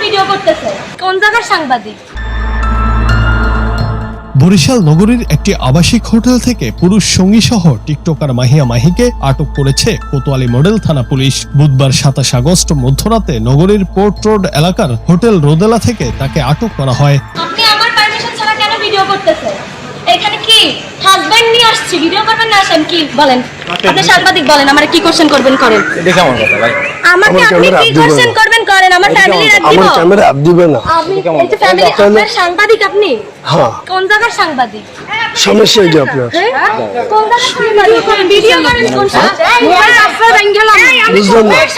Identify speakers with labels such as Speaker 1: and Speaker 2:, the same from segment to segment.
Speaker 1: Video করতেছে? কোন জায়গার সাংবাদিক?
Speaker 2: বরিশাল নগরীর একটি আবাসিক হোটেল থেকে পুরুষ সঙ্গী সহ টিকটকার মাহিয়া মাহিকে আটক করেছে কোতোয়ালি মডেল থানা পুলিশ। বুধবার 27 আগস্ট মধ্যরাতে নগরীর পোর্ট রোড এলাকার হোটেল রোদেলা থেকে তাকে আটক করা হয়।
Speaker 1: আপনি আমার পারমিশন ছাড়া কেন ভিডিও করতেছেন? এখানে কি হাজবেন্ড নিয়ে আসছি, ভিডিও করবেন না আসেন কি বলেন? আপনি সাংবাদিক বলেন, আমারে কি কোশ্চেন করবেন করেন।
Speaker 3: এটা কেমন কথা ভাই?
Speaker 1: আমাকে আপনি কি কোশ্চেন করবেন করেন, আমার ফ্যামিলি রাখ দিব।
Speaker 4: আমার ক্যামেরা আপ দিবে না।
Speaker 1: আপনি এই যে ফ্যামিলি আপনার সাংবাদিক আপনি?
Speaker 4: হ্যাঁ,
Speaker 1: কোন জায়গার সাংবাদিক?
Speaker 4: সমস্যা এই যে আপনার
Speaker 1: কোন জায়গার সাংবাদিক? ভিডিও করেন কোন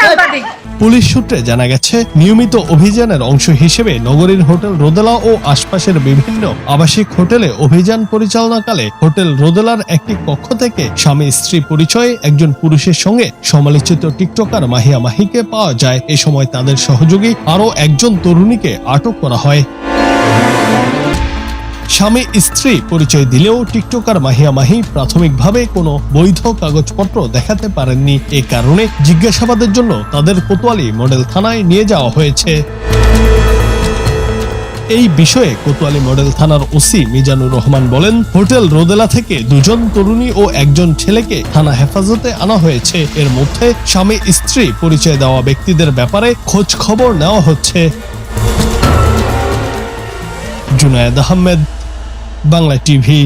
Speaker 1: সাংবাদিক?
Speaker 2: পুলিশ সূত্রে জানা গেছে, নিয়মিত অভিযানের অংশ হিসেবে নগরীর হোটেল রোদেলা ও আশপাশের বিভিন্ন আবাসিক হোটেলে অভিযান পরিচালনাকালে হোটেল রোদেলার একটি কক্ষ থেকে স্বামী স্ত্রী পরিচয়ে একজন পুরুষের সঙ্গে সমালোচিত টিকটকার মাহিয়া মাহিকে পাওয়া যায়। এ সময় তাদের সহযোগী আরও একজন তরুণীকে আটক করা হয়। স্বামী স্ত্রী পরিচয় দিলেও টিকটকার মাহিয়া মাহি প্রাথমিকভাবে কোনো বৈধ কাগজপত্র দেখাতে পারেননি। এ কারণে জিজ্ঞাসাবাদের জন্য তাদের কোতোয়ালি মডেল থানায় নিয়ে যাওয়া হয়েছে। এই বিষয়ে কোতোয়ালি মডেল থানার ওসি মিজানুর রহমান বলেন, হোটেল রোদেলা থেকে দুজন তরুণী ও একজন ছেলেকে থানা হেফাজতে আনা হয়েছে। এর মধ্যে স্বামী স্ত্রী পরিচয় দেওয়া ব্যক্তিদের ব্যাপারে খোঁজ খবর নেওয়া হচ্ছে। জুনায়েদ আহমেদ, বাংলা টিভি।